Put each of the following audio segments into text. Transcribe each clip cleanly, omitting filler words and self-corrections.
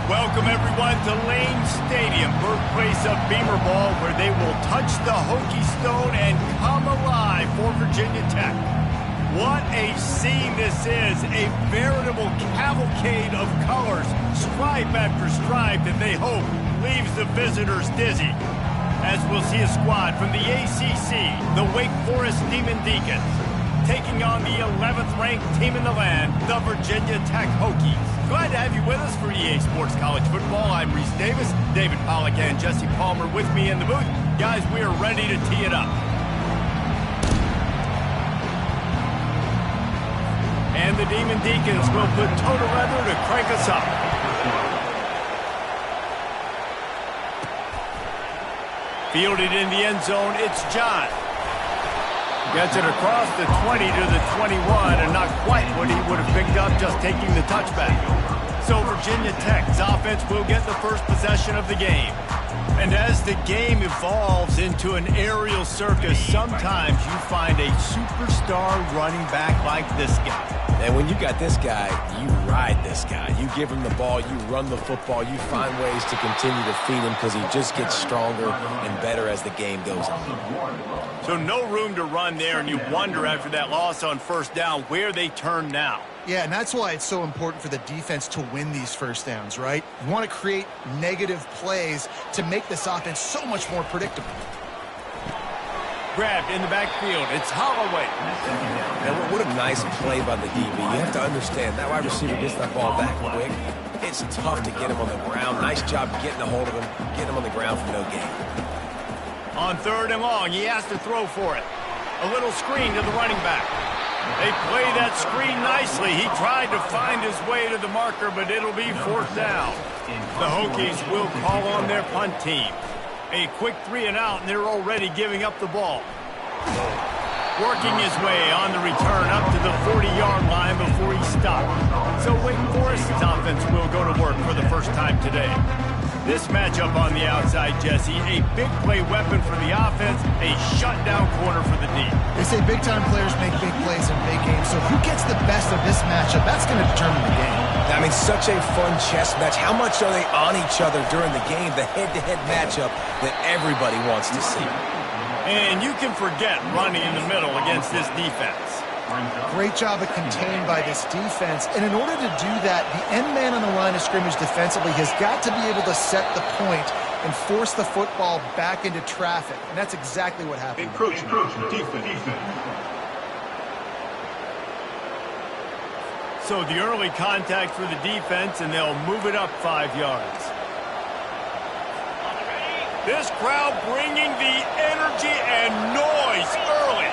Welcome, everyone, to Lane Stadium, birthplace of Beamer Ball, where they will touch the Hokie Stone and come alive for Virginia Tech. What a scene this is, a veritable cavalcade of colors, stripe after stripe, that they hope leaves the visitors dizzy. As we'll see a squad from the ACC, the Wake Forest Demon Deacons, taking on the 11th-ranked team in the land, the Virginia Tech Hokies. Glad to have you with us for EA Sports College Football. I'm Reese Davis, David Pollack and Jesse Palmer with me in the booth. Guys, we are ready to tee it up. And the Demon Deacons will put toe to leather to crank us up. Fielded in the end zone, it's John. Gets it across the 20 to the 21, and not quite what he would have picked up just taking the touchback. So Virginia Tech's offense will get the first possession of the game. And as the game evolves into an aerial circus, sometimes you find a superstar running back like this guy. And when you got this guy, you ride this guy. You give him the ball, you run the football, you find ways to continue to feed him because he just gets stronger and better as the game goes on. So no room to run there, and you wonder after that loss on first down where they turn now. Yeah, and that's why it's so important for the defense to win these first downs, right? You want to create negative plays to make this offense so much more predictable. Grabbed in the backfield. It's Holloway. And what a nice play by the DB. You have to understand, that wide receiver gets that ball back quick. It's tough to get him on the ground. Nice job getting a hold of him, getting him on the ground for no gain. On 3rd and long, he has to throw for it. A little screen to the running back. They play that screen nicely. He tried to find his way to the marker, but it'll be 4th down. The Hokies will call on their punt team. A quick 3 and out, and they're already giving up the ball. Working his way on the return up to the 40-yard line before he stopped. So Wake Forest's offense will go to work for the first time today. This matchup on the outside, Jesse, a big play weapon for the offense, a shutdown corner for the D. They say big-time players make big plays in big games, so who gets the best of this matchup? That's going to determine the game. I mean, such a fun chess match. How much are they on each other during the game, the head-to-head matchup that everybody wants to see? And you can forget running in the middle against this defense. Great job of contained by this defense. And in order to do that, the end man on the line of scrimmage defensively has got to be able to set the point and force the football back into traffic. And that's exactly what happened. Encroach, defense. So the early contact for the defense, and they'll move it up 5 yards. This crowd bringing the energy and noise early.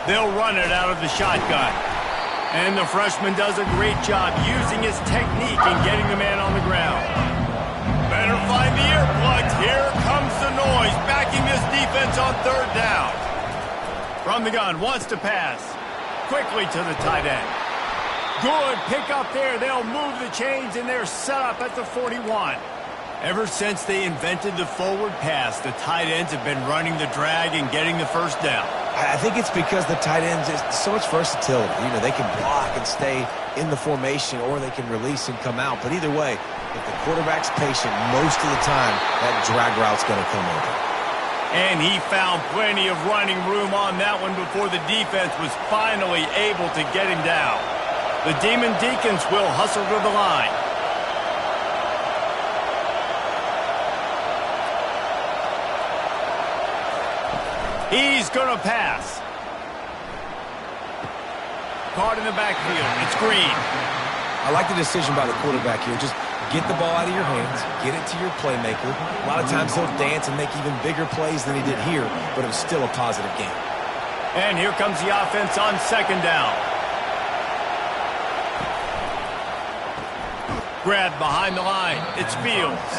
They'll run it out of the shotgun. And the freshman does a great job using his technique and getting the man on the ground. Better find the earplugs. Here comes the noise, backing this defense on 3rd down. From the gun, wants to pass. Quickly to the tight end. Good pick up there. They'll move the chains, and they're set up at the 41. Ever since they invented the forward pass, the tight ends have been running the drag and getting the first down. I think it's because the tight ends is so much versatility. You know, they can block and stay in the formation, or they can release and come out. But either way, if the quarterback's patient, most of the time, that drag route's going to come over. And he found plenty of running room on that one before the defense was finally able to get him down. The Demon Deacons will hustle to the line. He's going to pass. Caught in the backfield. It's Green. I like the decision by the quarterback here. Just get the ball out of your hands, get it to your playmaker. A lot of times he'll dance and make even bigger plays than he did here, but it was still a positive game. And here comes the offense on 2nd down. Grabbed behind the line. It's Fields.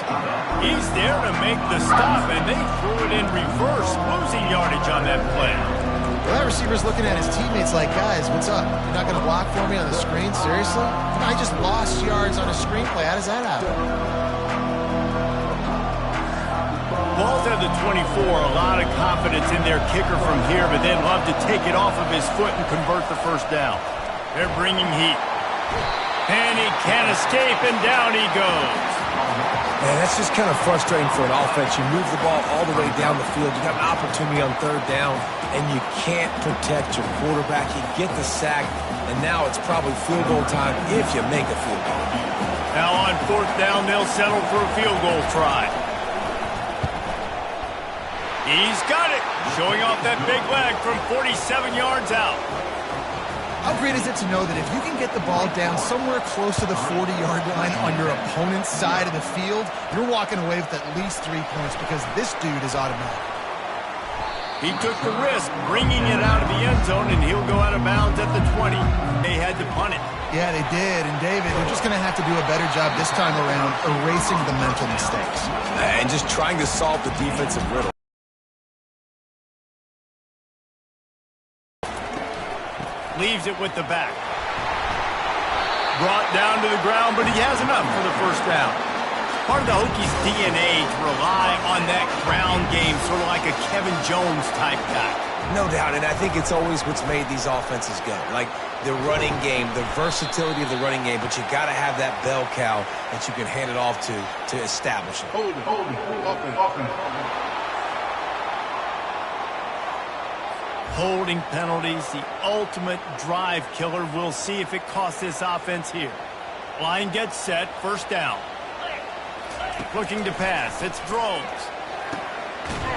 He's there to make the stop, and they threw it in reverse, losing yardage on that play. Well, that receiver's looking at his teammates like, guys, what's up? You're not going to block for me on the screen? Seriously? I just lost yards on a screenplay. How does that happen? Ball's at the 24. A lot of confidence in their kicker from here, but they'd love to take it off of his foot and convert the first down. They're bringing heat. And he can't escape, and down he goes. Man, that's just kind of frustrating for an offense. You move the ball all the way down the field. You got an opportunity on third down, and you can't protect your quarterback. You get the sack, and now it's probably field goal time if you make a field goal. Now on fourth down, they'll settle for a field goal try. He's got it, showing off that big leg from 47 yards out. How great is it to know that if you can get the ball down somewhere close to the 40-yard line on your opponent's side of the field, you're walking away with at least 3 points because this dude is automatic. He took the risk, bringing it out of the end zone, and he'll go out of bounds at the 20. They had to punt it. Yeah, they did. And, David, they're just going to have to do a better job this time around erasing the mental mistakes. And just trying to solve the defensive riddle. Leaves it with the back. Brought down to the ground, but he has enough for the first down. Part of the Hokies' DNA to rely on that ground game, sort of like a Kevin Jones type guy. No doubt, and I think it's always what's made these offenses go. Like the running game, the versatility of the running game, but you got to have that bell cow that you can hand it off to establish it. Hold it, offense. Holding penalties, the ultimate drive killer. We'll see if it costs this offense here. Line gets set, first down. Looking to pass, it's Drones.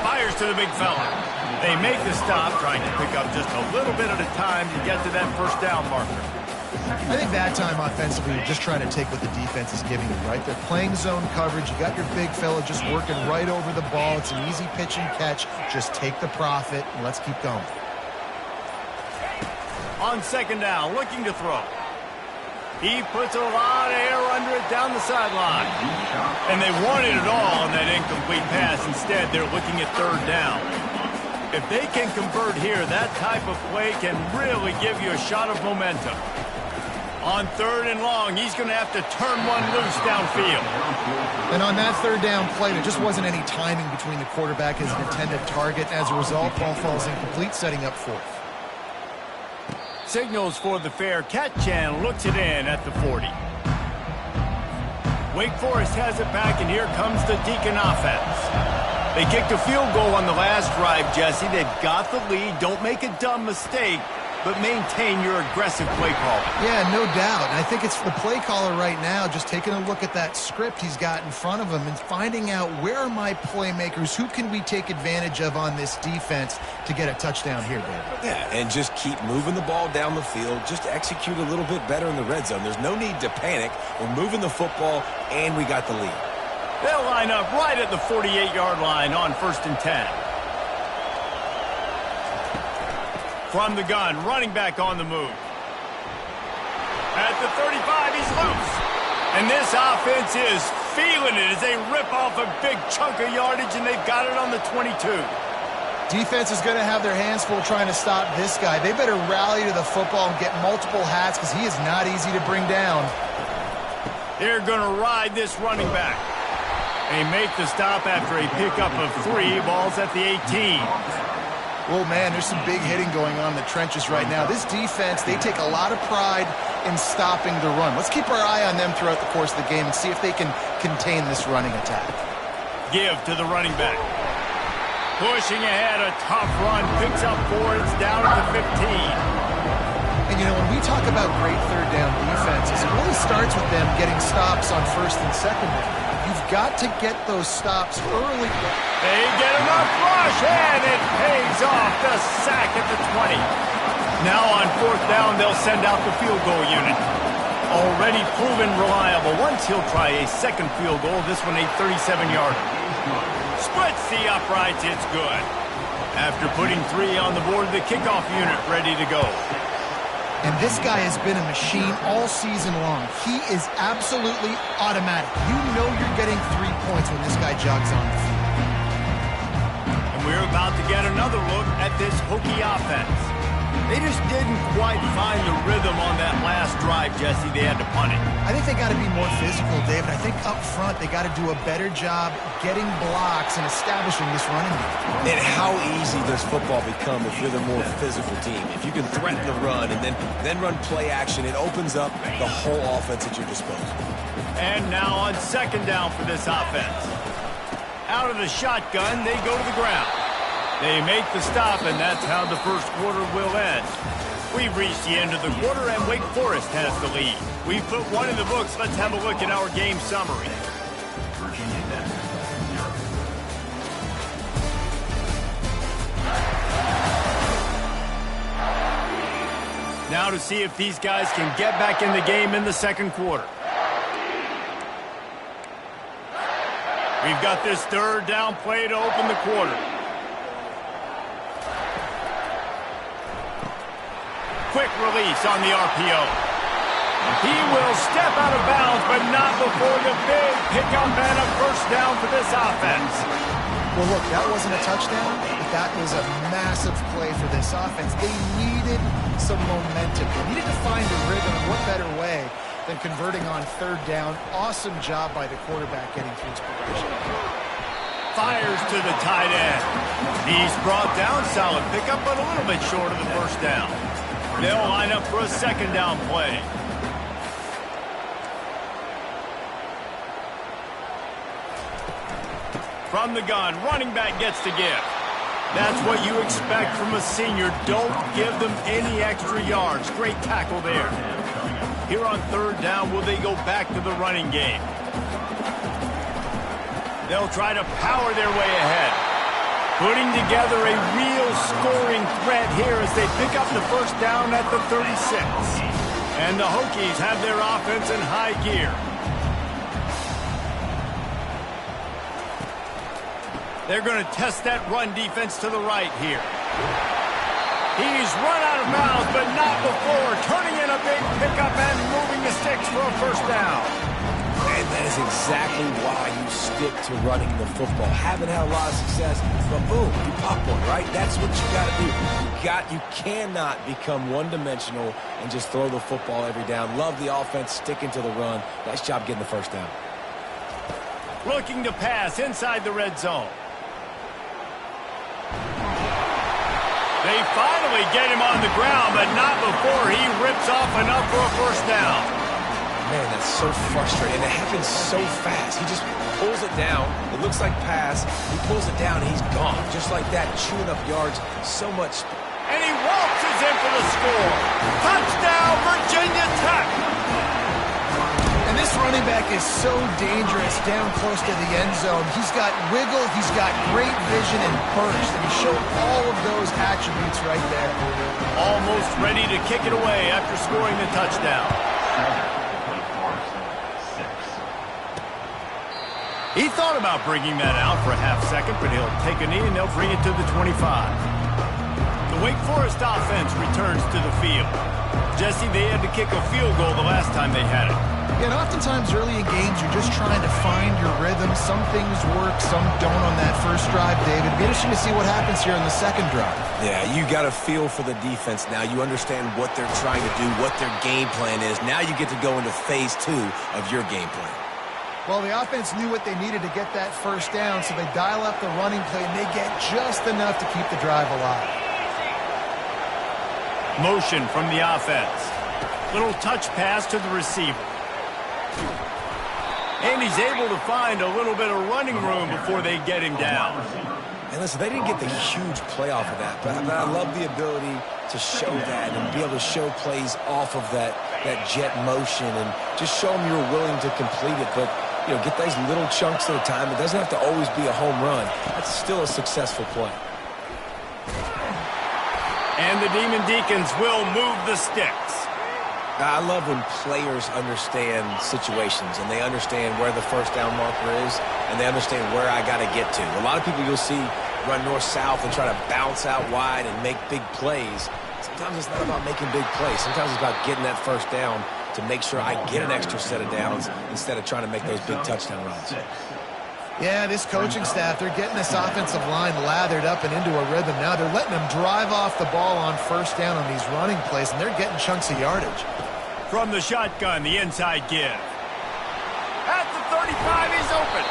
Fires to the big fella. They make the stop, trying to pick up just a little bit at a time to get to that first down marker. I think that time offensively, you're just trying to take what the defense is giving you, right? They're playing zone coverage. You got your big fella just working right over the ball. It's an easy pitch and catch. Just take the profit, and let's keep going. On second down, looking to throw. He puts a lot of air under it down the sideline. And they wanted it all on that incomplete pass. Instead, they're looking at third down. If they can convert here, that type of play can really give you a shot of momentum. On third and long, he's going to have to turn one loose downfield. And on that third down play, there just wasn't any timing between the quarterback and his intended target. As a result, ball falls incomplete, setting up fourth. Signals for the fair catch and looks it in at the 40. Wake Forest has it back, and here comes the Deacon offense. They kicked a field goal on the last drive, Jesse. They've got the lead. Don't make a dumb mistake, but maintain your aggressive play call. Yeah, no doubt. And I think it's the play caller right now just taking a look at that script he's got in front of him and finding out where are my playmakers, who can we take advantage of on this defense to get a touchdown here, David. Yeah, and just keep moving the ball down the field. Just execute a little bit better in the red zone. There's no need to panic. We're moving the football, and we got the lead. They'll line up right at the 48-yard line on 1st and 10. From the gun, running back on the move. At the 35, he's loose. And this offense is feeling it as they rip off a big chunk of yardage, and they've got it on the 22. Defense is going to have their hands full trying to stop this guy. They better rally to the football and get multiple hats because he is not easy to bring down. They're going to ride this running back. They make the stop after a pickup of 3. Ball's at the 18. Oh, man, there's some big hitting going on in the trenches right now. This defense, they take a lot of pride in stopping the run. Let's keep our eye on them throughout the course of the game and see if they can contain this running attack. Give to the running back. Pushing ahead, a tough run. Picks up 4. It's down at the 15. And, you know, when we talk about great third down defenses, it really starts with them getting stops on first and second down. You've got to get those stops early. They get enough rush, and it pays off. The sack at the 20. Now on 4th down, they'll send out the field goal unit. Already proven reliable. Once he'll try a second field goal, this one a 37-yarder. Splits the uprights, it's good. After putting 3 on the board, the kickoff unit ready to go. And this guy has been a machine all season long. He is absolutely automatic. You know you're getting 3 points when this guy jogs on the field. And we're about to get another look at this Hokie offense. They just didn't quite find the rhythm on that last drive, Jesse. They had to punt it. I think they got to be more physical, David. I think up front they got to do a better job getting blocks and establishing this running game. And how easy does football become if you're the more physical team? If you can threaten the run and then run play action, it opens up the whole offense at your disposal. And now on second down for this offense. Out of the shotgun, they go to the ground. They make the stop, and that's how the first quarter will end. We've reached the end of the quarter, and Wake Forest has the lead. We've put one in the books. Let's have a look at our game summary. Now to see if these guys can get back in the game in the second quarter. We've got this third down play to open the quarter. Quick release on the RPO. He will step out of bounds, but not before the big pickup and a first down for this offense. Well, look, that wasn't a touchdown, but that was a massive play for this offense. They needed some momentum. They needed to find a rhythm. What better way than converting on third down? Awesome job by the quarterback getting through his progression. Fires to the tight end. He's brought down, solid pickup, but a little bit short of the first down. They'll line up for a second down play. From the gun, running back gets to give. That's what you expect from a senior. Don't give them any extra yards. Great tackle there. Here on third down, will they go back to the running game? They'll try to power their way ahead. Putting together a real scoring threat here as they pick up the first down at the 36. And the Hokies have their offense in high gear. They're going to test that run defense to the right here. He's run out of bounds, but not before turning in a big pickup and moving the sticks for a first down. And that is exactly why you stick to running the football. Haven't had a lot of success, but boom, you pop one, right? That's what you got to do. You cannot become one-dimensional and just throw the football every down. Love the offense, sticking to the run. Nice job getting the first down. Looking to pass inside the red zone. They finally get him on the ground, but not before he rips off enough for a first down. Man, that's so frustrating. It happens so fast. He just pulls it down. It looks like pass. He pulls it down, and he's gone. Just like that, chewing up yards. So much. And he waltzes in for the score. Touchdown, Virginia Tech. And this running back is so dangerous down close to the end zone. He's got wiggle, he's got great vision and burst, and he showed all of those attributes right there. Almost ready to kick it away after scoring the touchdown. He thought about bringing that out for a half second, but he'll take a knee and they'll bring it to the 25. The Wake Forest offense returns to the field. Jesse, they had to kick a field goal the last time they had it. Yeah, and oftentimes early in games, you're just trying to find your rhythm. Some things work, some don't on that first drive, David. It'll be interesting to see what happens here in the second drive. Yeah, you got a feel for the defense now. You understand what they're trying to do, what their game plan is. Now you get to go into phase 2 of your game plan. Well, the offense knew what they needed to get that first down, so they dial up the running play, and they get just enough to keep the drive alive. Motion from the offense. Little touch pass to the receiver. And he's able to find a little bit of running room before they get him down. And listen, they didn't get the huge play off of that, but I love the ability to show that and be able to show plays off of that jet motion and just show them you're willing to complete it. But, you know, get those little chunks at a time. It doesn't have to always be a home run. That's still a successful play. And the Demon Deacons will move the sticks. I love when players understand situations and they understand where the first down marker is and they understand where I got to get to. A lot of people you'll see run north-south and try to bounce out wide and make big plays. Sometimes it's not about making big plays. Sometimes it's about getting that first down to make sure I get an extra set of downs instead of trying to make those big touchdown runs. Yeah, this coaching staff, they're getting this offensive line lathered up and into a rhythm. Now they're letting them drive off the ball on first down on these running plays, and they're getting chunks of yardage. From the shotgun, the inside give. At the 35, he's open.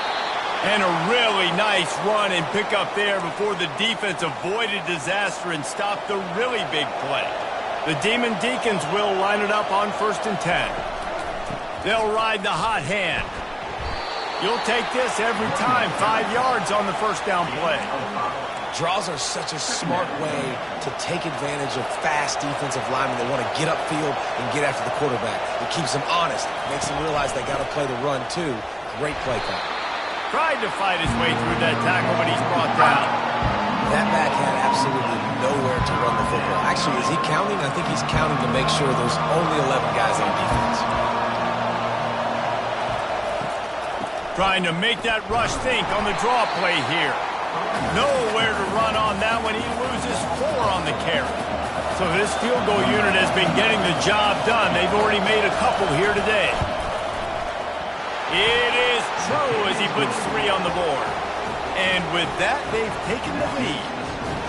And a really nice run and pickup there before the defense avoided disaster and stopped the really big play. The Demon Deacons will line it up on 1st and 10. They'll ride the hot hand. You'll take this every time. 5 yards on the first down play. Draws are such a smart way to take advantage of fast defensive linemen that want to get upfield and get after the quarterback. It keeps them honest, makes them realize they got to play the run too. Great play call. Tried to fight his way through that tackle, but he's brought down. That back had absolutely nowhere to run the football. Actually, is he counting? I think he's counting to make sure there's only 11 guys on defense. Trying to make that rush think on the draw play here. Nowhere to run on that one. He loses 4 on the carry. So this field goal unit has been getting the job done. They've already made a couple here today. It is true as he puts 3 on the board. And with that, they've taken the lead.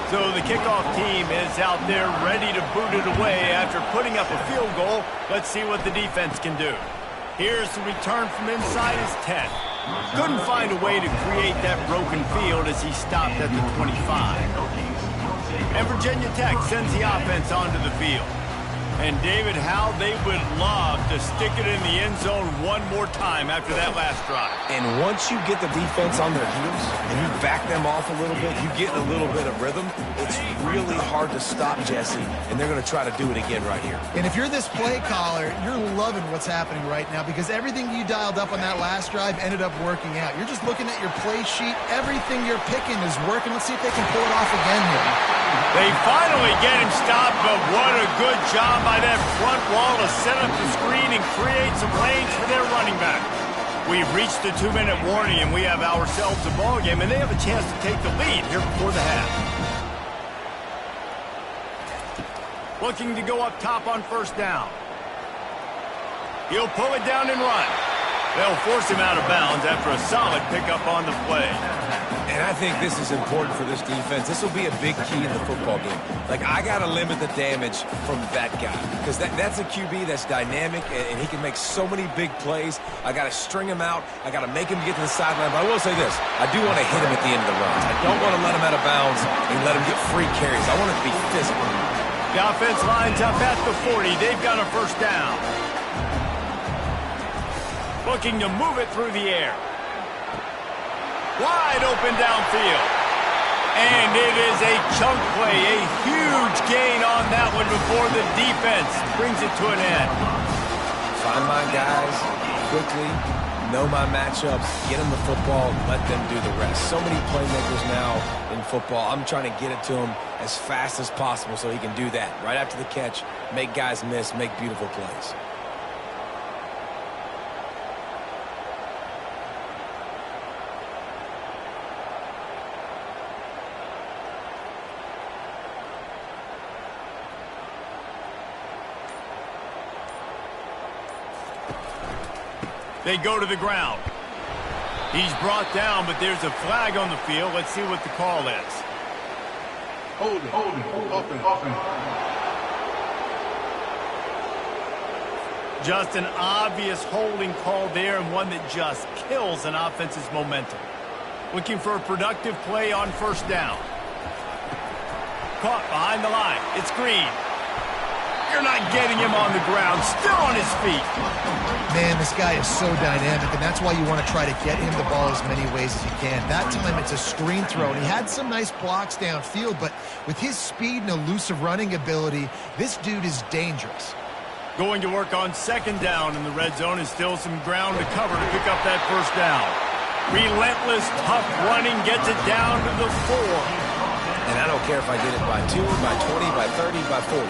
So the kickoff team is out there ready to boot it away after putting up a field goal. Let's see what the defense can do. Here's the return from inside his 10. Couldn't find a way to create that broken field as he stopped at the 25. And Virginia Tech sends the offense onto the field. And David, how they would love to stick it in the end zone one more time after that last drive. And once you get the defense on their heels and you back them off a little bit, you get a little bit of rhythm, it's really hard to stop Jesse, and they're going to try to do it again right here. And if you're this play caller, you're loving what's happening right now because everything you dialed up on that last drive ended up working out. You're just looking at your play sheet. Everything you're picking is working. Let's see if they can pull it off again here. They finally get him stopped, but what a good job by that front wall to set up the screen and create some lanes for their running back. We've reached the 2-minute warning, and we have ourselves a ball game, and they have a chance to take the lead here before the half. Looking to go up top on first down. He'll pull it down and run. They'll force him out of bounds after a solid pickup on the play. And I think this is important for this defense. This will be a big key in the football game. Like, I got to limit the damage from that guy because that's a QB that's dynamic, and he can make so many big plays. I got to string him out. I got to make him get to the sideline. But I will say this. I do want to hit him at the end of the runs. I don't want to let him out of bounds and let him get free carries. I want it to be physical. The offense lines up at the 40. They've got a first down. Looking to move it through the air. Wide open downfield. And it is a chunk play, a huge gain on that one before the defense brings it to an end. Find my guys quickly, know my matchups, get them the football, let them do the rest. So many playmakers now in football. I'm trying to get it to him as fast as possible so he can do that. Right after the catch, make guys miss, make beautiful plays. They go to the ground. He's brought down, but there's a flag on the field. Let's see what the call is. Holding, open. Just an obvious holding call there, and one that just kills an offense's momentum. Looking for a productive play on first down. Caught behind the line. It's Green. You're not getting him on the ground. Still on his feet. Man, this guy is so dynamic, and that's why you want to try to get him the ball as many ways as you can. That time it's a screen throw, and he had some nice blocks downfield, but with his speed and elusive running ability, this dude is dangerous. Going to work on second down in the red zone, and still some ground to cover to pick up that first down. Relentless, tough running gets it down to the 4. And I don't care if I get it by 2, by 20, by 30, by 40.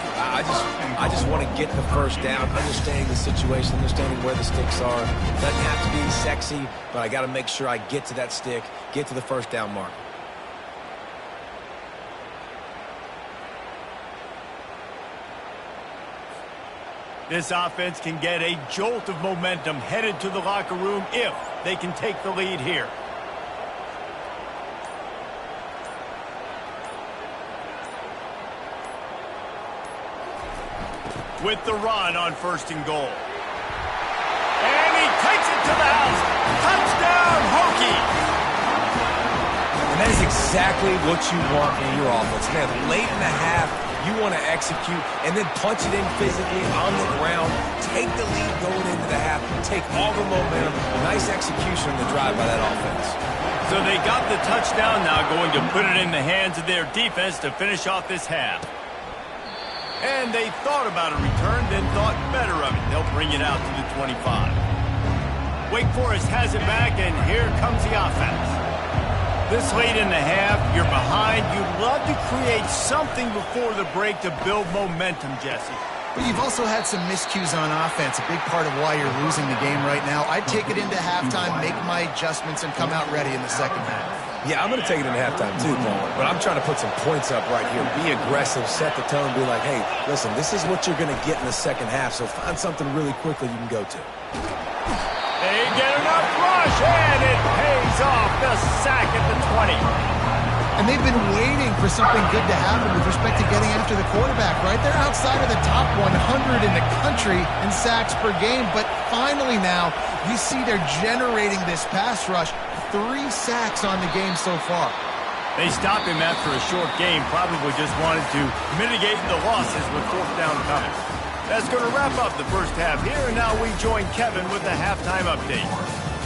I just want to get the first down, understanding the situation, understanding where the sticks are. Doesn't have to be sexy, but I got to make sure I get to that stick, get to the first down mark. This offense can get a jolt of momentum headed to the locker room if they can take the lead here. with the run on 1st and goal. And he takes it to the house. Touchdown, Hokies! And that is exactly what you want in your offense. Man, late in the half, you want to execute and then punch it in physically on the ground. Take the lead going into the half. Take all the momentum. Nice execution on the drive by that offense. So they got the touchdown, now going to put it in the hands of their defense to finish off this half. And they thought about a return, then thought better of it. They'll bring it out to the 25. Wake Forest has it back, and here comes the offense. This late in the half, you're behind. You'd love to create something before the break to build momentum, Jesse. But you've also had some miscues on offense, a big part of why you're losing the game right now. I'd take it into halftime, make my adjustments, and come out ready in the second half. Yeah, I'm going to take it into halftime too, Paul. But I'm trying to put some points up right here. Be aggressive, set the tone, be like, hey, listen, this is what you're going to get in the second half, so find something really quickly you can go to. They get enough rush, and it pays off. The sack at the 20. And they've been waiting for something good to happen with respect to getting after the quarterback, right? They're outside of the top 100 in the country in sacks per game, but finally now you see they're generating this pass rush. 3 sacks on the game so far. They stopped him after a short game, probably just wanted to mitigate the losses with 4th down coming. That's going to wrap up the first half here, and now we join Kevin with the halftime update.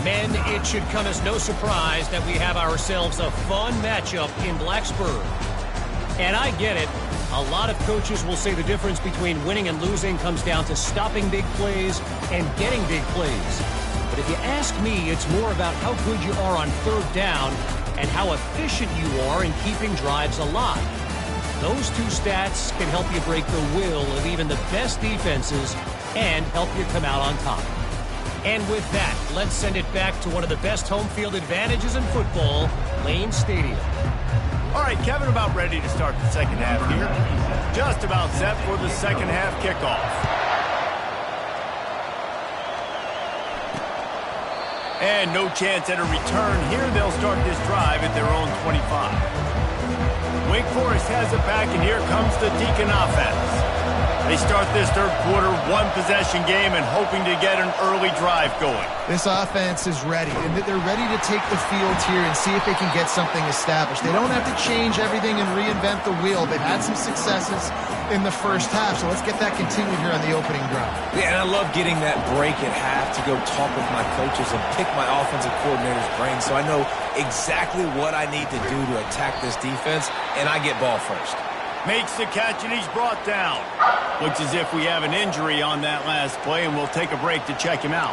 Men, it should come as no surprise that we have ourselves a fun matchup in Blacksburg. And I get it. A lot of coaches will say the difference between winning and losing comes down to stopping big plays and getting big plays. But if you ask me, it's more about how good you are on 3rd down and how efficient you are in keeping drives alive. Those 2 stats can help you break the will of even the best defenses and help you come out on top. And with that, let's send it back to one of the best home field advantages in football, Lane Stadium. All right, Kevin, about ready to start the second half here. Just about set for the second half kickoff. And no chance at a return here. They'll start this drive at their own 25. Wake Forest has it back, and here comes the Deacon offense. They start this 3rd quarter, 1-possession game, and hoping to get an early drive going. This offense is ready, and they're ready to take the field here and see if they can get something established. They don't have to change everything and reinvent the wheel. They've had some successes in the first half, so let's get that continued here on the opening drive. Yeah, and I love getting that break at half to go talk with my coaches and pick my offensive coordinator's brain so I know exactly what I need to do to attack this defense, and I get ball first. Makes the catch, and he's brought down. Looks as if we have an injury on that last play, and we'll take a break to check him out.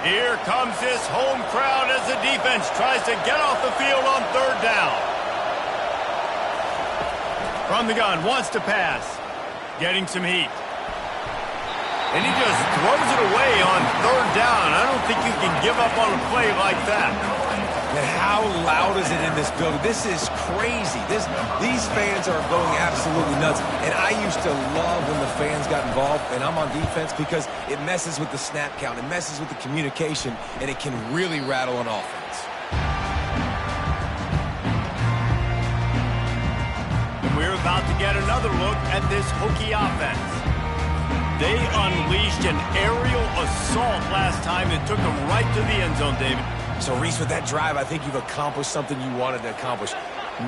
Here comes this home crowd as the defense tries to get off the field on 3rd down. From the gun, wants to pass. Getting some heat. And he just throws it away on 3rd down. I don't think you can give up on a play like that. And how loud is it in this building? This is crazy. These fans are going absolutely nuts. And I used to love when the fans got involved, and I'm on defense, because it messes with the snap count. It messes with the communication, and it can really rattle an offense. And we're about to get another look at this Hokie offense. They unleashed an aerial assault last time that took them right to the end zone, David. So, Reese, with that drive, I think you've accomplished something you wanted to accomplish.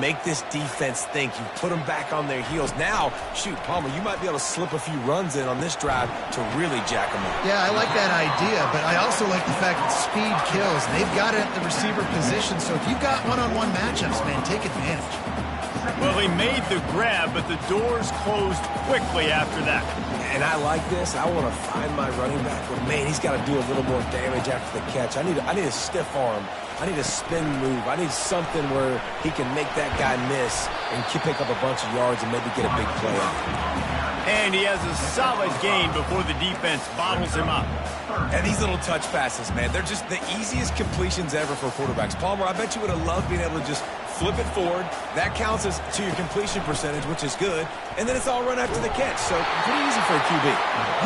Make this defense think. You put them back on their heels. Now, shoot, Palmer, you might be able to slip a few runs in on this drive to really jack them up. Yeah, I like that idea, but I also like the fact that speed kills. They've got it at the receiver position, so if you've got one-on-one matchups, man, take advantage. Well, he made the grab, but the doors closed quickly after that. And I like this. I want to find my running back, but man, he's got to do a little more damage after the catch. I need a stiff arm. I need a spin move. I need something where he can make that guy miss and pick up a bunch of yards and maybe get a big play out. And he has a solid gain before the defense bottles him up. And these little touch passes, man, they're just the easiest completions ever for quarterbacks. Palmer, I bet you would have loved being able to just flip it forward. That counts as to your completion percentage, which is good. And then it's all run after the catch. So pretty easy for a QB.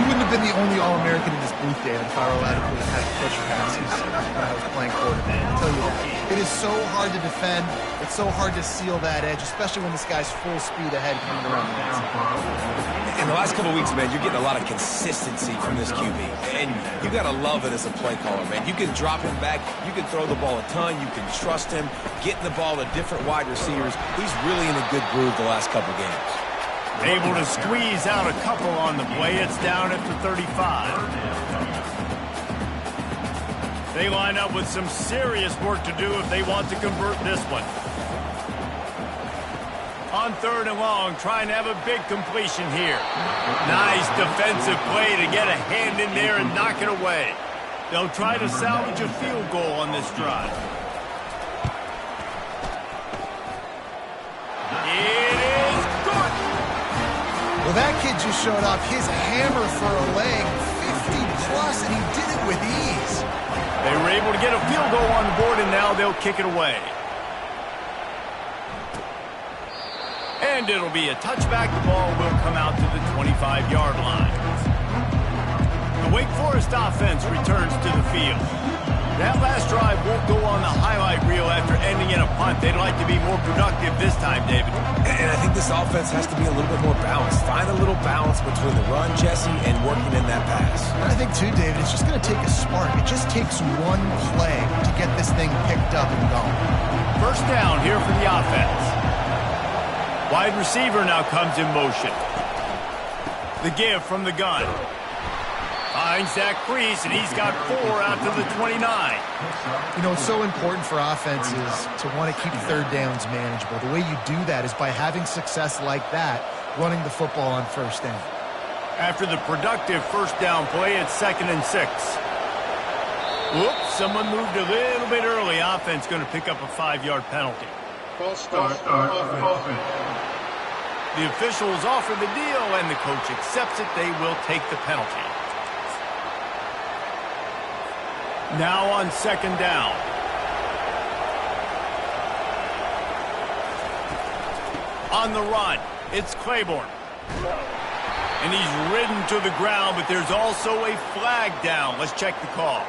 You wouldn't have been the only All-American in this booth, Dan, if Colorado would have had push passes. playing quarterback, I'll tell you that. It is so hard to defend. It's so hard to seal that edge, especially when this guy's full speed ahead coming around the outside. In the last couple of weeks, man, you're getting a lot of consistency from this QB. And you got to love it as a play caller, man. You can drop him back. You can throw the ball a ton. You can trust him. Getting the ball to different wide receivers. He's really in a good groove the last couple games. Able to squeeze out a couple on the play. It's down at the 35. They line up with some serious work to do if they want to convert this one. On 3rd and long, trying to have a big completion here. Nice defensive play to get a hand in there and knock it away. They'll try to salvage a field goal on this drive. It is good. Well, that kid just showed off his hammer for a leg, 50-plus, and he did it with ease. They were able to get a field goal on the board, and now they'll kick it away. And it'll be a touchback. The ball will come out to the 25-yard line. The Wake Forest offense returns to the field. That last drive won't go on the highlight reel after ending in a punt. They'd like to be more productive this time, David. And I think this offense has to be a little bit more balanced. Find a little balance between the run, Jesse, and working in that pass. And I think, too, David, it's just going to take a spark. It just takes one play to get this thing picked up and going. First down here for the offense. Wide receiver now comes in motion. The give from the gun. Finds that crease, and he's got 4 out to the 29. You know, it's so important for offenses to want to keep third downs manageable. The way you do that is by having success like that, running the football on first down. After the productive first down play, it's 2nd and 6. Whoops, someone moved a little bit early. Offense going to pick up a 5-yard penalty. False start. Offense. The officials offer the deal, and the coach accepts it. They will take the penalty. Now on 2nd down. On the run, it's Claiborne. And he's ridden to the ground, but there's also a flag down. Let's check the call.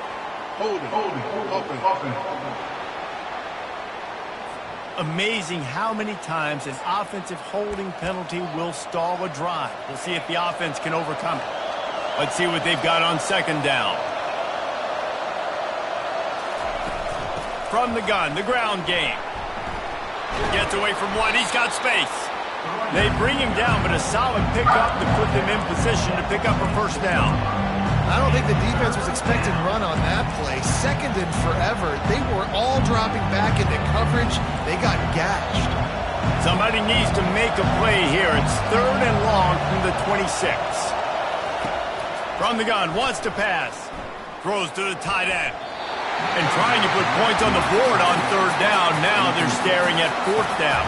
Holding. Offense. Amazing how many times an offensive holding penalty will stall a drive. We'll see if the offense can overcome it. Let's see what they've got on 2nd down. From the gun, the ground game. Gets away from one. He's got space. They bring him down, but a solid pickup to put them in position to pick up a first down. I don't think the defense was expecting run on that play. 2nd and forever. They were all dropping back into coverage. They got gashed. Somebody needs to make a play here. It's 3rd and long from the 26. From the gun, wants to pass. Throws to the tight end. And trying to put points on the board on 3rd down. Now they're staring at 4th down.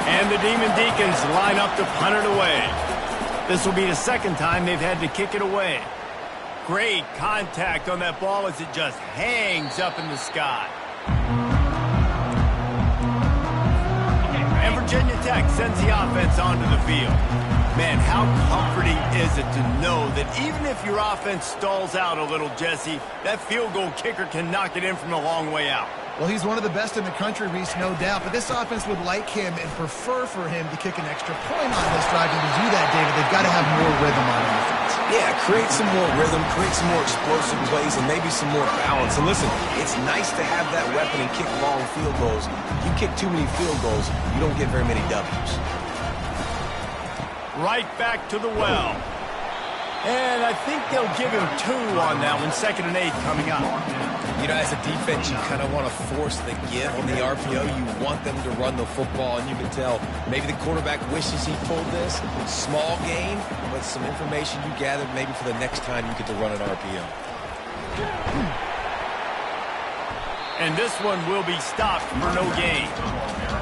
And the Demon Deacons line up to punt it away. This will be the 2nd time they've had to kick it away. Great contact on that ball as it just hangs up in the sky. And Virginia Tech sends the offense onto the field. Man, how comforting is it to know that even if your offense stalls out a little, Jesse, that field goal kicker can knock it in from a long way out. Well, he's one of the best in the country, Reese, no doubt. But this offense would like him and prefer for him to kick an extra point on this drive. And to do that, David, they've got to have more rhythm on offense. Yeah, create some more rhythm, create some more explosive plays, and maybe some more balance. And listen, it's nice to have that weapon and kick long field goals. You kick too many field goals, you don't get very many W's. Right back to the well. And I think they'll give him 2 on that one. 2nd and 8 coming up. You know, as a defense, you kind of want to force the give on the RPO. You want them to run the football, and you can tell maybe the quarterback wishes he pulled this. Small gain, but some information you gathered maybe for the next time you get to run an RPO. And this one will be stopped for no gain.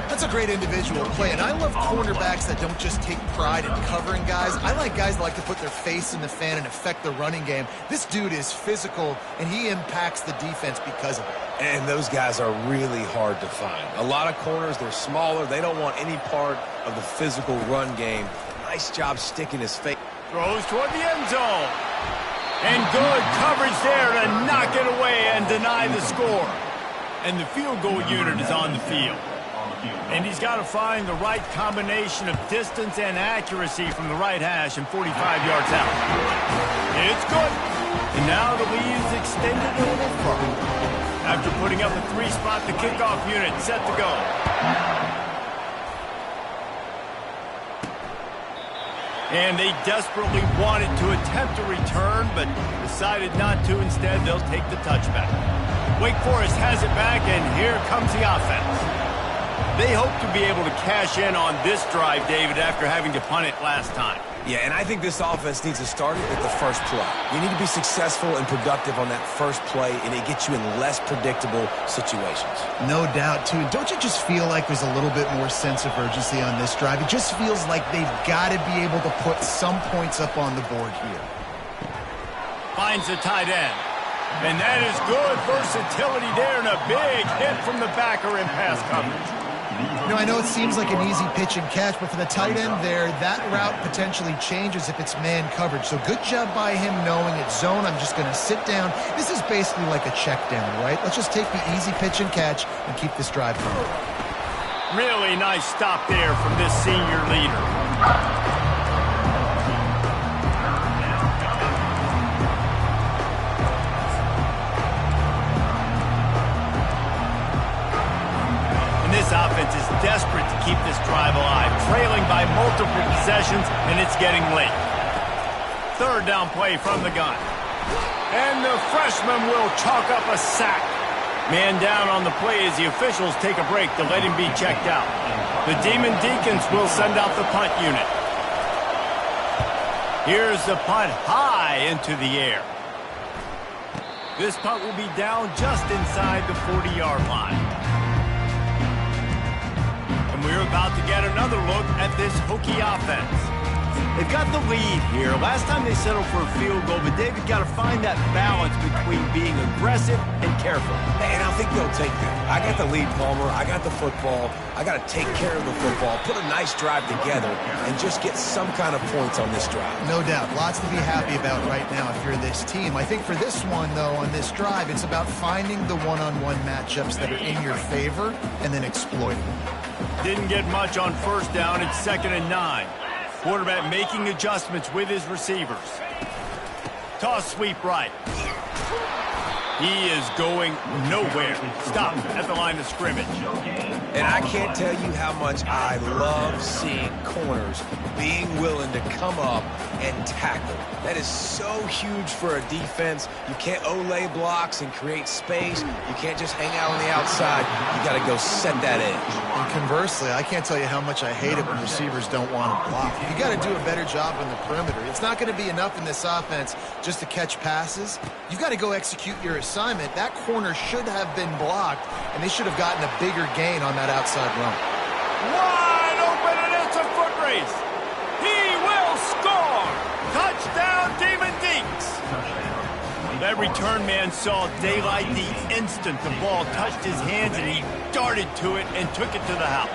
That's a great individual play, and I love cornerbacks that don't just take pride in covering guys. I like guys that like to put their face in the fan and affect the running game. This dude is physical, and he impacts the defense because of it. And those guys are really hard to find. A lot of corners, they're smaller. They don't want any part of the physical run game. Nice job sticking his face. Throws toward the end zone. And good coverage there to knock it away and deny the score. And the field goal unit is on the field. And he's got to find the right combination of distance and accuracy from the right hash and 45 yards out. It's good. And now the lead is extended a little further. After putting up a 3-spot, the kickoff unit set to go. And they desperately wanted to attempt a return, but decided not to. Instead, they'll take the touchback. Wake Forest has it back, and here comes the offense. They hope to be able to cash in on this drive, David, after having to punt it last time. Yeah, and I think this offense needs to start it at the first play. You need to be successful and productive on that first play, and it gets you in less predictable situations. No doubt, too. Don't you just feel like there's a little bit more sense of urgency on this drive? It just feels like they've got to be able to put some points up on the board here. Finds the tight end. And that is good versatility there, and a big hit from the backer in pass coverage. You know, I know it seems like an easy pitch and catch, but for the tight end there, that route potentially changes if it's man coverage. So good job by him knowing it's zone. I'm just going to sit down. This is basically like a check down, right? Let's just take the easy pitch and catch and keep this drive going. Really nice stop there from this senior leader. This offense is desperate to keep this drive alive, trailing by multiple possessions, and it's getting late. Third down play from the gun. And the freshman will chalk up a sack. Man down on the play as the officials take a break to let him be checked out. The Demon Deacons will send out the punt unit. Here's the punt high into the air. This punt will be down just inside the 40-yard line. We're about to get another look at this Hokie offense. They've got the lead here. Last time they settled for a field goal, but David got to find that balance between being aggressive and careful. And I think they'll take that. I got the lead, Palmer. I got the football. I got to take care of the football, put a nice drive together, and just get some kind of points on this drive. No doubt. Lots to be happy about right now if you're this team. I think for this one, though, on this drive, it's about finding the one-on-one matchups that are in your favor and then exploiting them. Didn't get much on first down. It's 2nd and 9. Quarterback making adjustments with his receivers. Toss sweep right. He is going nowhere. Stop at the line of scrimmage. And I can't tell you how much I love seeing corners being willing to come up and tackle. That is so huge for a defense. You can't olay blocks and create space. You can't just hang out on the outside. You got to go set that edge. And conversely, I can't tell you how much I hate it when receivers don't want to block. You got to do a better job on the perimeter. It's not going to be enough in this offense just to catch passes. You've got to go execute your assignment. That corner should have been blocked, and they should have gotten a bigger gain on that outside run. Wide open, and it's a foot race. He will score. Touchdown, Demon Deeks. That return man saw daylight the instant the ball touched his hands, and he darted to it and took it to the house.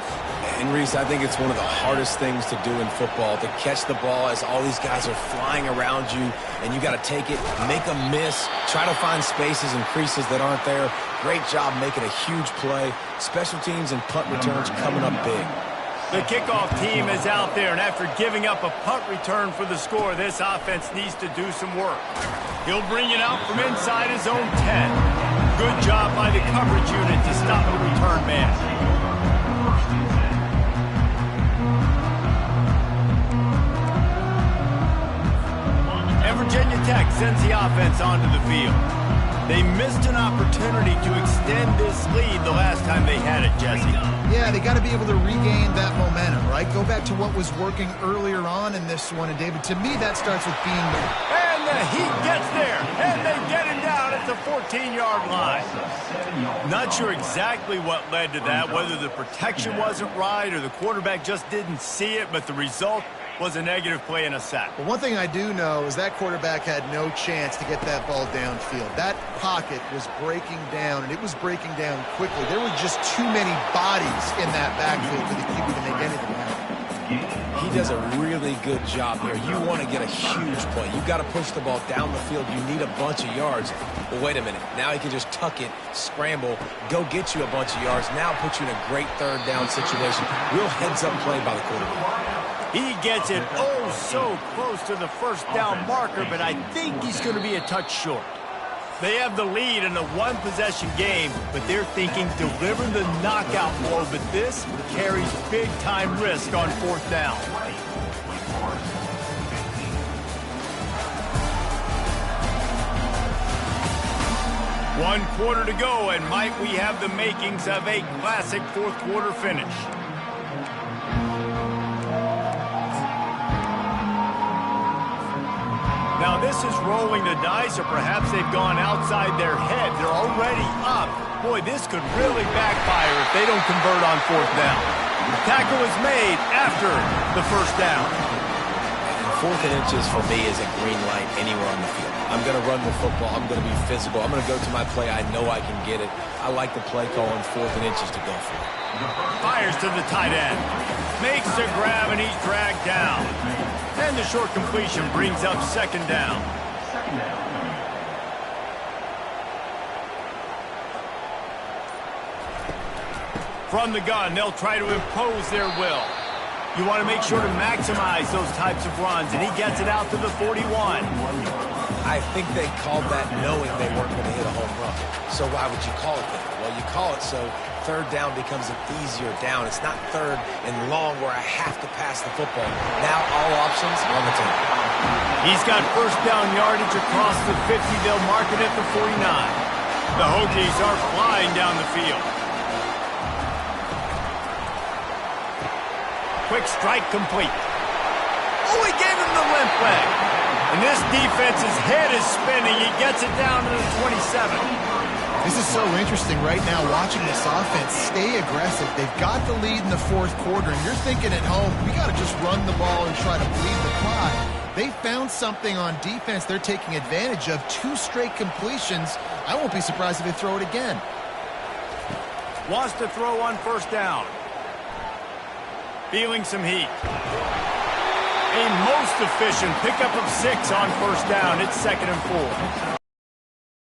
And Reese, I think it's one of the hardest things to do in football, to catch the ball as all these guys are flying around you, and you got to take it, make a miss, try to find spaces and creases that aren't there. Great job making a huge play. Special teams and punt returns coming up big. The kickoff team is out there, and after giving up a punt return for the score, this offense needs to do some work. He'll bring it out from inside his own 10. Good job by the coverage unit to stop the return man. And Virginia Tech sends the offense onto the field. They missed an opportunity to extend this lead the last time they had it, Jesse. Yeah, they got to be able to regain that momentum, right? Go back to what was working earlier on in this one. And, David, to me, that starts with being there. And the Heat gets there, and they get him down at the 14-yard line. Not sure exactly what led to that, whether the protection wasn't right or the quarterback just didn't see it, but the result was a negative play and a sack. But one thing I do know is that quarterback had no chance to get that ball downfield. That pocket was breaking down, and it was breaking down quickly. There were just too many bodies in that backfield for the QB to make anything happen. He does a really good job here. You want to get a huge play. You've got to push the ball down the field. You need a bunch of yards. Well, wait a minute. Now he can just tuck it, scramble, go get you a bunch of yards, now put you in a great third down situation. Real heads-up play by the quarterback. He gets it oh so close to the first down marker, but I think he's going to be a touch short. They have the lead in a one-possession game, but they're thinking deliver the knockout blow, but this carries big-time risk on fourth down. One quarter to go, and might we have the makings of a classic fourth-quarter finish. Now this is rolling the dice, or perhaps they've gone outside their head. They're already up. Boy, this could really backfire if they don't convert on fourth down. The tackle is made after the first down. Fourth and inches for me is a green light anywhere on the field. I'm going to run the football. I'm going to be physical. I'm going to go to my play. I know I can get it. I like the play call on fourth and inches to go for it. Fires to the tight end. Makes the grab, and he's dragged down. And the short completion brings up second down. From the gun, they'll try to impose their will. You want to make sure to maximize those types of runs, and he gets it out to the 41. I think they called that knowing they weren't going to hit a home run. So why would you call it that? Well, you call it so third down becomes an easier down. It's not third and long where I have to pass the football. Now all options on the table. He's got first down yardage across the 50. They'll mark it at the 49. The Hokies are flying down the field. Quick strike complete. Oh, he gave him the limp leg. And this defense's head is spinning. He gets it down to the 27. This is so interesting right now, watching this offense stay aggressive. They've got the lead in the fourth quarter, and you're thinking at home, we got to just run the ball and try to bleed the clock. They found something on defense they're taking advantage of. 2 straight completions. I won't be surprised if they throw it again. Wants to throw on first down. Feeling some heat. A most efficient pickup of 6 on first down. It's 2nd and 4.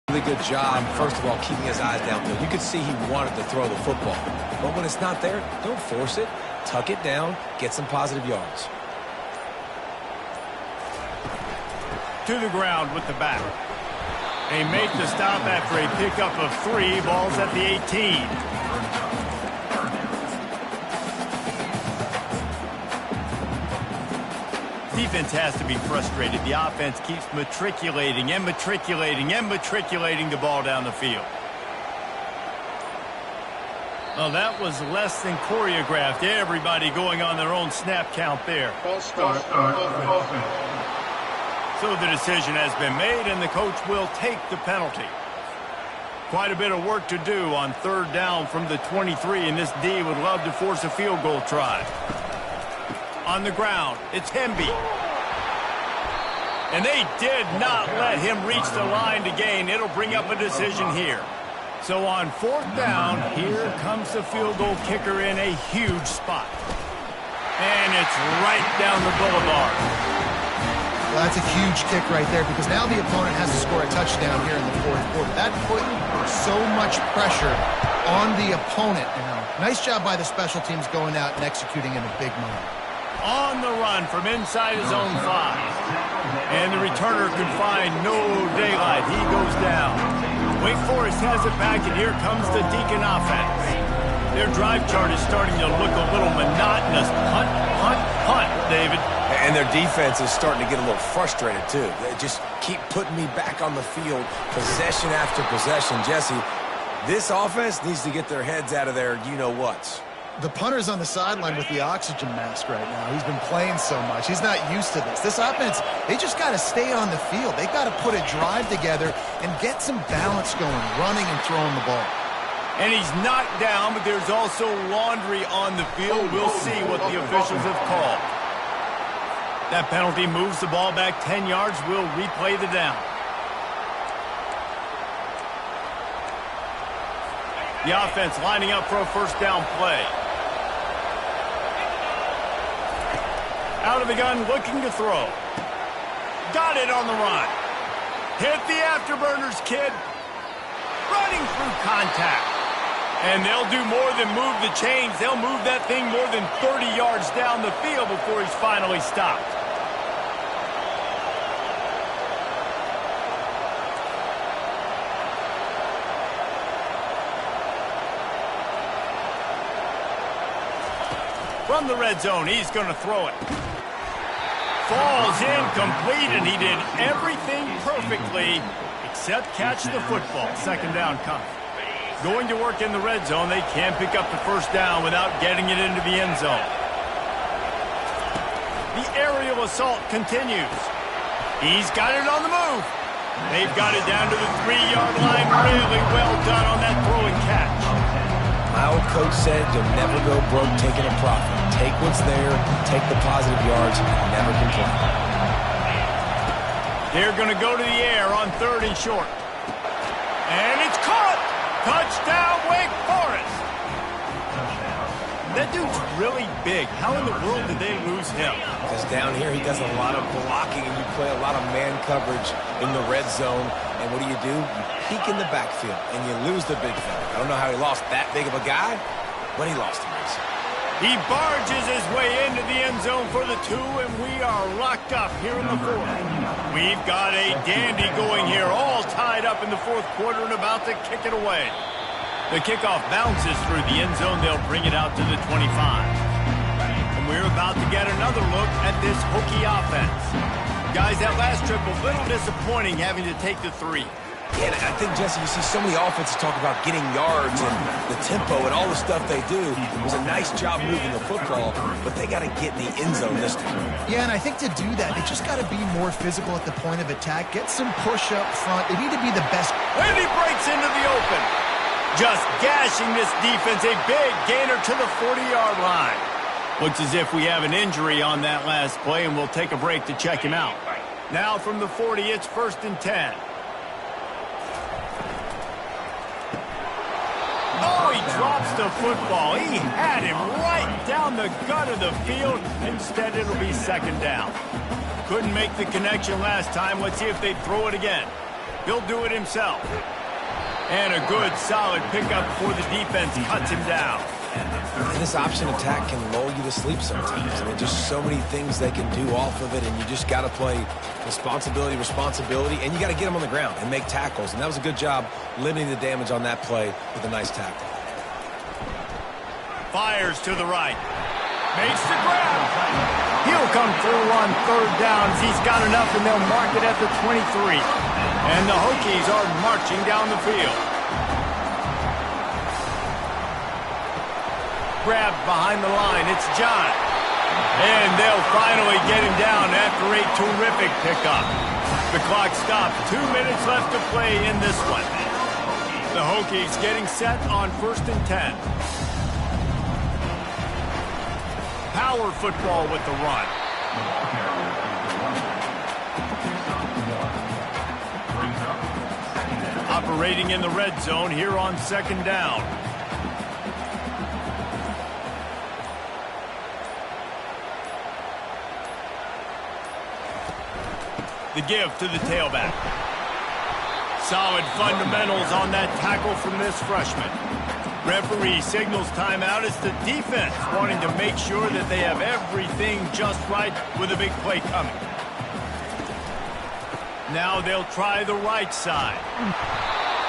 Really good job, first of all, keeping his eyes downfield. You could see he wanted to throw the football. But when it's not there, don't force it. Tuck it down, get some positive yards. To the ground with the back. They make the stop after a pickup of 3. Ball's at the 18. Defense has to be frustrated. The offense keeps matriculating and matriculating and matriculating the ball down the field. Well, that was less than choreographed. Everybody going on their own snap count there. False start. Offense. So the decision has been made, and the coach will take the penalty. Quite a bit of work to do on third down from the 23, and this D would love to force a field goal try. On the ground, it's Hemby. And they did not let him reach the line to gain. It'll bring up a decision here. So on fourth down, here comes the field goal kicker in a huge spot. And it's right down the boulevard. Well, that's a huge kick right there because now the opponent has to score a touchdown here in the fourth quarter. That put so much pressure on the opponent. Nice job by the special teams going out and executing in a big moment. On the run from inside his own 5. And the returner can find no daylight. He goes down. Wake Forest has it back, and here comes the Deacon offense. Their drive chart is starting to look a little monotonous. Hunt, hunt, hunt, David. And their defense is starting to get a little frustrated, too. They just keep putting me back on the field, possession after possession. Jesse, this offense needs to get their heads out of their you-know-whats. The punter's on the sideline with the oxygen mask right now. He's been playing so much. He's not used to this. This offense, they just got to stay on the field. They got to put a drive together and get some balance going, running and throwing the ball. And he's knocked down, but there's also laundry on the field. We'll see what the officials have called. That penalty moves the ball back 10 yards. We'll replay the down. The offense lining up for a first down play. Out of the gun, looking to throw. Got it on the run. Hit the afterburners, kid. Running through contact. And they'll do more than move the chains. They'll move that thing more than 30 yards down the field before he's finally stopped. From the red zone, he's going to throw it. Falls incomplete, and he did everything perfectly except catch the football. Second down coming. Going to work in the red zone. They can't pick up the first down without getting it into the end zone. The aerial assault continues. He's got it on the move. They've got it down to the 3-yard line. Really well done on that throw and catch. My old coach said you'll never go broke taking a profit. Take what's there, take the positive yards, and never complain. They're going to go to the air on 3rd and short. And it's caught! Touchdown, Wake Forest! That dude's really big. How in the world did they lose him? Because down here he does a lot of blocking, and you play a lot of man coverage in the red zone. And what do? You peek in the backfield, and you lose the big fella. I don't know how he lost that big of a guy, but he lost him. He barges his way into the end zone for the 2, and we are locked up here in the 4th. We've got a dandy going here, all tied up in the 4th quarter and about to kick it away. The kickoff bounces through the end zone. They'll bring it out to the 25. And we're about to get another look at this Hokie offense. Guys, that last trip, a little disappointing having to take the 3. Yeah, I think, Jesse, you see so many offenses talk about getting yards and the tempo and all the stuff they do. It was a nice job moving the football, but they got to get in the end zone this time. Yeah, and I think to do that, they just got to be more physical at the point of attack, get some push up front. They need to be the best. And he breaks into the open. Just gashing this defense, a big gainer to the 40-yard line. Looks as if we have an injury on that last play, and we'll take a break to check him out. Now from the 40, it's 1st and 10. Oh, he drops the football. He had him right down the gut of the field. Instead, it'll be 2nd down. Couldn't make the connection last time. Let's see if they throw it again. He'll do it himself. And a good, solid pickup before the defense cuts him down. And this option attack can lull you to sleep sometimes. I mean, just so many things they can do off of it, and you just got to play responsibility, and you got to get them on the ground and make tackles. And that was a good job limiting the damage on that play with a nice tackle. Fires to the right. Makes the grab. He'll come through on 3rd down. He's got enough, and they'll mark it at the 23. And the Hokies are marching down the field. Grabbed behind the line. It's John. And they'll finally get him down after a terrific pickup. The clock stops. 2 minutes left to play in this one. The Hokies getting set on 1st and 10. Power football with the run. Operating in the red zone here on 2nd down. The give to the tailback. Solid fundamentals on that tackle from this freshman. Referee signals timeout. It's the defense wanting to make sure that they have everything just right with a big play coming. Now they'll try the right side.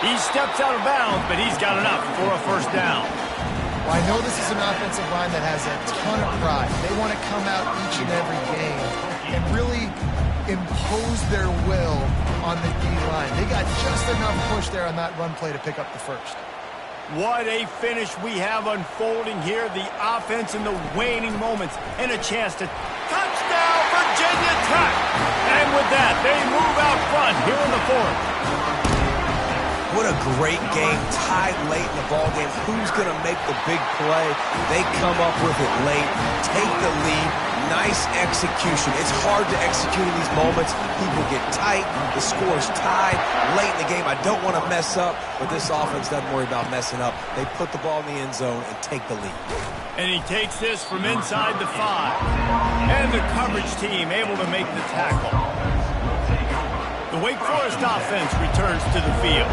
He steps out of bounds, but he's got enough for a 1st down. Well, I know this is an offensive line that has a ton of pride. They want to come out each and every game and really impose their will on the D-line. They got just enough push there on that run play to pick up the 1st. What a finish we have unfolding here. The offense in the waning moments and a chance to touchdown Virginia Tech. And with that, they move out front here in the 4th. What a great game, tied late in the ball game. Who's going to make the big play? They come up with it late, take the lead, Nice execution. It's hard to execute in these moments. People get tight. The score's tied. Late in the game, I don't want to mess up, but this offense doesn't worry about messing up. They put the ball in the end zone and take the lead. And he takes this from inside the 5. And the coverage team able to make the tackle. The Wake Forest offense returns to the field.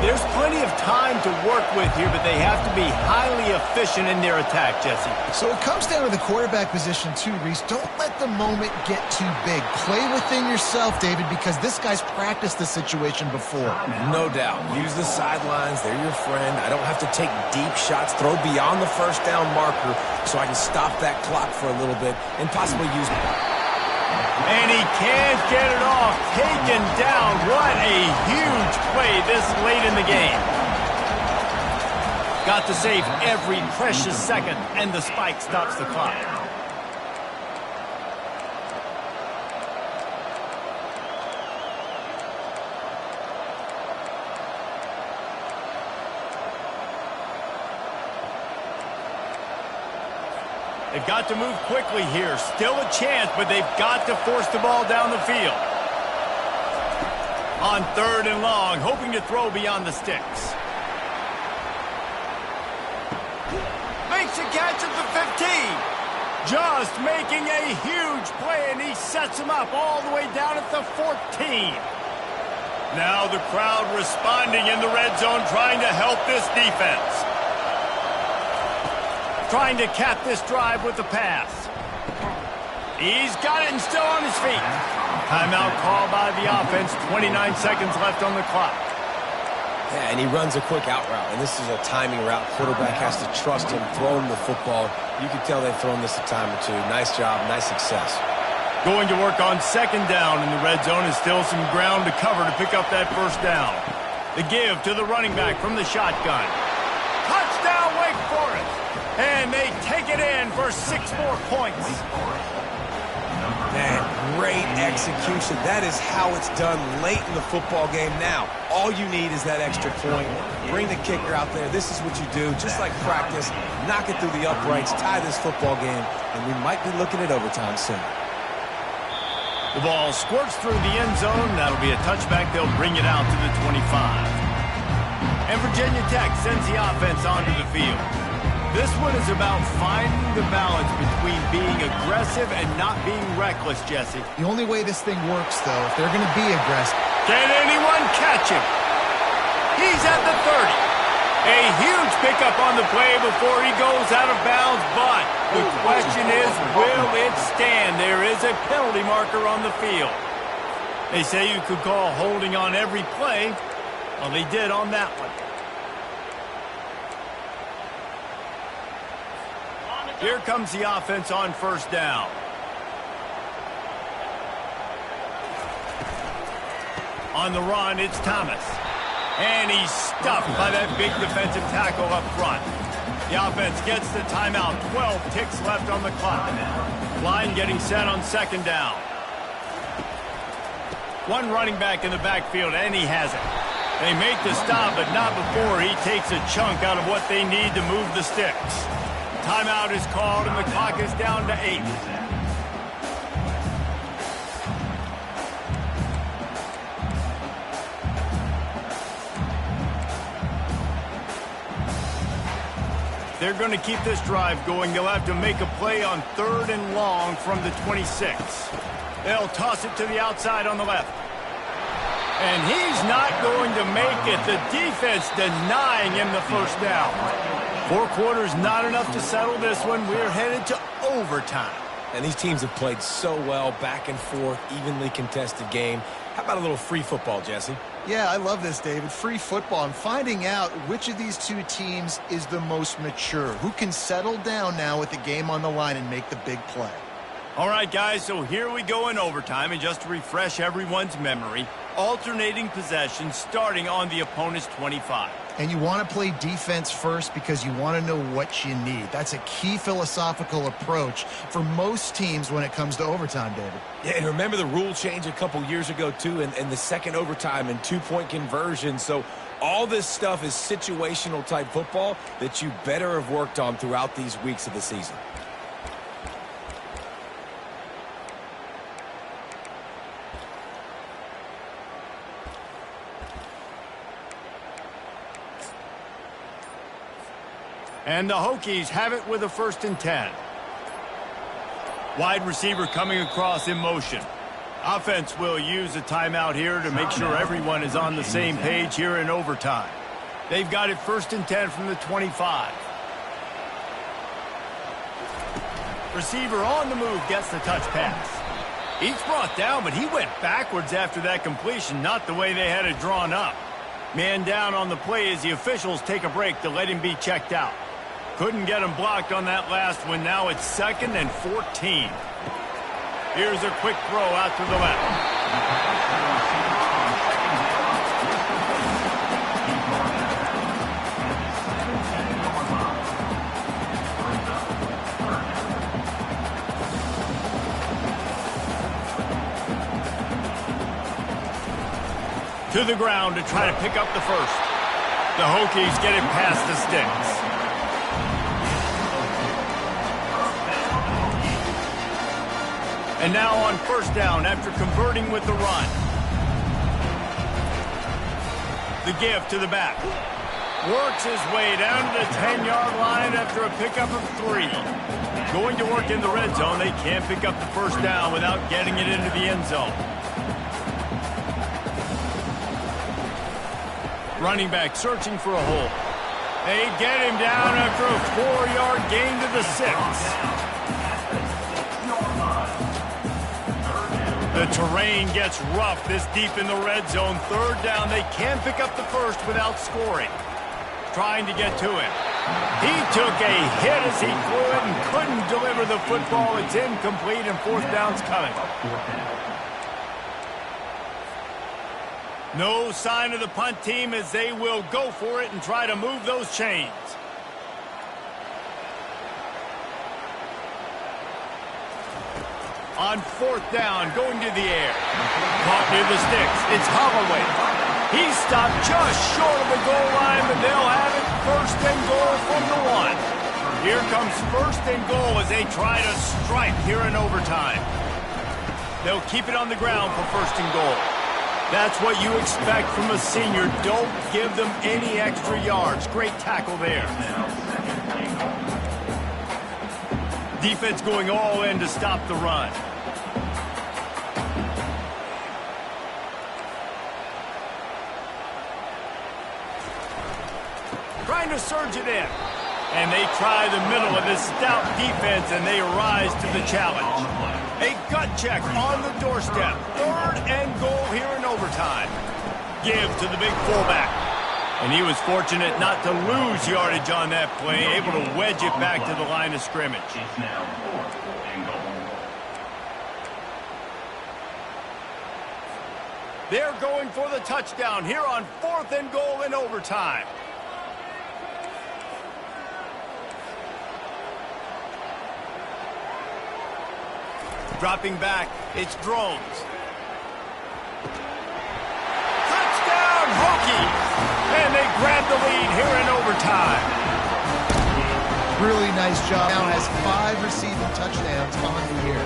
There's plenty of time to work with here, but they have to be highly efficient in their attack, Jesse. So it comes down to the quarterback position too, Reese. Don't let the moment get too big. Play within yourself, David, because this guy's practiced this situation before. No doubt. Use the sidelines. They're your friend. I don't have to take deep shots, throw beyond the first down marker so I can stop that clock for a little bit and possibly use... And he can't get it off. Taken down. What a huge play this late in the game. Got to save every precious second, and the spike stops the clock. They've got to move quickly here. Still a chance, but they've got to force the ball down the field. On 3rd and long, hoping to throw beyond the sticks. Makes a catch at the 15. Just making a huge play, and he sets him up all the way down at the 14. Now the crowd responding in the red zone, trying to help this defense. Trying to cap this drive with the pass. He's got it and still on his feet. Timeout called by the offense. 29 seconds left on the clock. Yeah, and he runs a quick out route, and this is a timing route. Quarterback has to trust him, throw him the football. You can tell they've thrown this a time or two. Nice job, nice success. Going to work on 2nd down in the red zone is still some ground to cover to pick up that 1st down. The give to the running back from the shotgun. Touchdown, Wake Forest! And they take it in for 6 more points. Man, great execution. That is how it's done late in the football game. Now, all you need is that extra point. Bring the kicker out there. This is what you do. Just like practice, knock it through the uprights, tie this football game, and we might be looking at overtime soon. The ball squirts through the end zone. That'll be a touchback. They'll bring it out to the 25. And Virginia Tech sends the offense onto the field. This one is about finding the balance between being aggressive and not being reckless, Jesse. The only way this thing works, though, if they're going to be aggressive. Can anyone catch him? He's at the 30. A huge pickup on the play before he goes out of bounds, but the question is, will it stand? There is a penalty marker on the field. They say you could call holding on every play. Well, they did on that one. Here comes the offense on 1st down. On the run, it's Thomas. And he's stuffed by that big defensive tackle up front. The offense gets the timeout. 12 ticks left on the clock. Line getting set on 2nd down. One running back in the backfield, and he has it. They make the stop, but not before he takes a chunk out of what they need to move the sticks. Timeout is called, and the clock is down to 8. They're going to keep this drive going. They'll have to make a play on 3rd and long from the 26. They'll toss it to the outside on the left. And he's not going to make it. The defense denying him the 1st down. 4 quarters, not enough to settle this one. We're headed to overtime. And these teams have played so well, back and forth, evenly contested game. How about a little free football, Jesse? Yeah, I love this, David. Free football. I'm finding out which of these 2 teams is the most mature. Who can settle down now with the game on the line and make the big play. All right, guys, so here we go in overtime. And just to refresh everyone's memory, alternating possessions starting on the opponent's 25. And you want to play defense first because you want to know what you need. That's a key philosophical approach for most teams when it comes to overtime, David. Yeah, and remember the rule change a couple years ago, too, and the 2nd overtime and 2-point conversion. So all this stuff is situational type football that you better have worked on throughout these weeks of the season. And the Hokies have it with a 1st and 10. Wide receiver coming across in motion. Offense will use a timeout here to make sure everyone is on the same page here in overtime. They've got it 1st and 10 from the 25. Receiver on the move gets the touch pass. He's brought down, but he went backwards after that completion, not the way they had it drawn up. Man down on the play as the officials take a break to let him be checked out. Couldn't get him blocked on that last one. Now it's 2nd and 14. Here's a quick throw out to the left. To the ground to try to pick up the first. The Hokies get it past the sticks. And now on 1st down after converting with the run. The give to the back. Works his way down to the 10-yard line after a pickup of 3. Going to work in the red zone. They can't pick up the 1st down without getting it into the end zone. Running back searching for a hole. They get him down after a 4-yard gain to the 6. The terrain gets rough this deep in the red zone. 3rd down. They can pick up the first without scoring. Trying to get to him. He took a hit as he threw it and couldn't deliver the football. It's incomplete and 4th down's coming. No sign of the punt team as they will go for it and try to move those chains. On 4th down, going to the air. Caught near the sticks. It's Holloway. He's stopped just short of the goal line, but they'll have it 1st and goal from the 1. Here comes 1st and goal as they try to strike here in overtime. They'll keep it on the ground for 1st and goal. That's what you expect from a senior. Don't give them any extra yards. Great tackle there. Defense going all in to stop the run. Trying to surge it in. And they try the middle of this stout defense, and they rise to the challenge. A gut check on the doorstep. 3rd and goal here in overtime. Give to the big fullback. And he was fortunate not to lose yardage on that play, able to wedge it back to the line of scrimmage. They're going for the touchdown here on 4th and goal in overtime. Dropping back, it's Drones. Touchdown, Hokies! And they grab the lead here in overtime. Really nice job. Now has 5 receiving touchdowns on the year.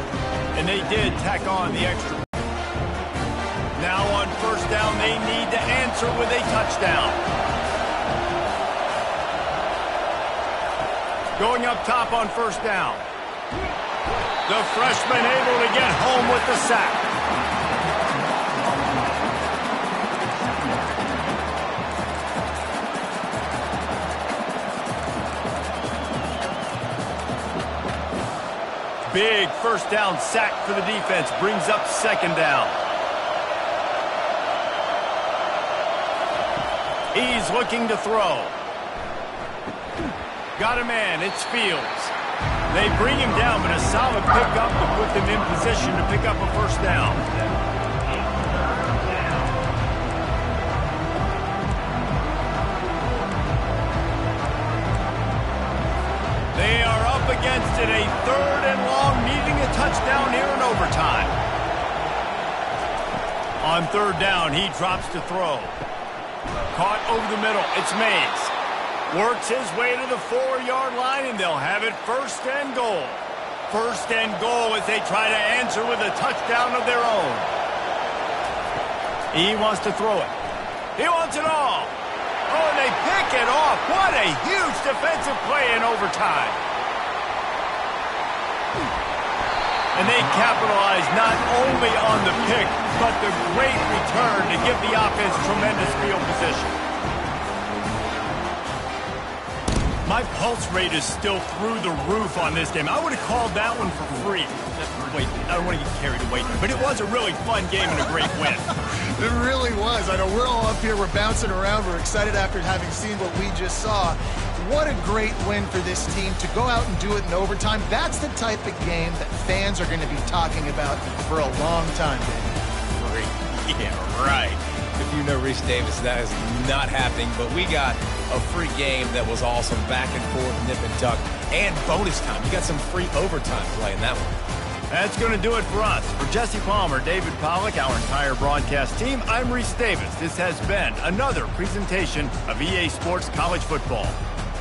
And they did tack on the extra. Now on 1st down, they need to answer with a touchdown. Going up top on 1st down. The freshman able to get home with the sack. Big 1st down sack for the defense. Brings up 2nd down. He's looking to throw. Got a man. It's Fields. They bring him down, but a solid pickup to put them in position to pick up a 1st down. They are up against it, a 3rd and long, needing a touchdown here in overtime. On 3rd down, he drops to throw. Caught over the middle. It's Mays. Works his way to the 4-yard line, and they'll have it 1st and goal. 1st and goal as they try to answer with a touchdown of their own. He wants to throw it. He wants it all. Oh, and they pick it off. What a huge defensive play in overtime. And they capitalize not only on the pick, but the great return to give the offense tremendous field position. My pulse rate is still through the roof on this game. I would have called that one for free. Wait, I don't want to get carried away, but it was a really fun game and a great win. It really was. I know we're all up here, we're bouncing around, we're excited after having seen what we just saw. What a great win for this team to go out and do it in overtime. That's the type of game that fans are going to be talking about for a long time, baby. Yeah, right. If you know Reese Davis, that is not happening, but we got a free game that was awesome, back and forth, nip and tuck, and bonus time. You got some free overtime play in that one. That's going to do it for us. For Jesse Palmer, David Pollack, our entire broadcast team, I'm Reese Davis. This has been another presentation of EA Sports College Football.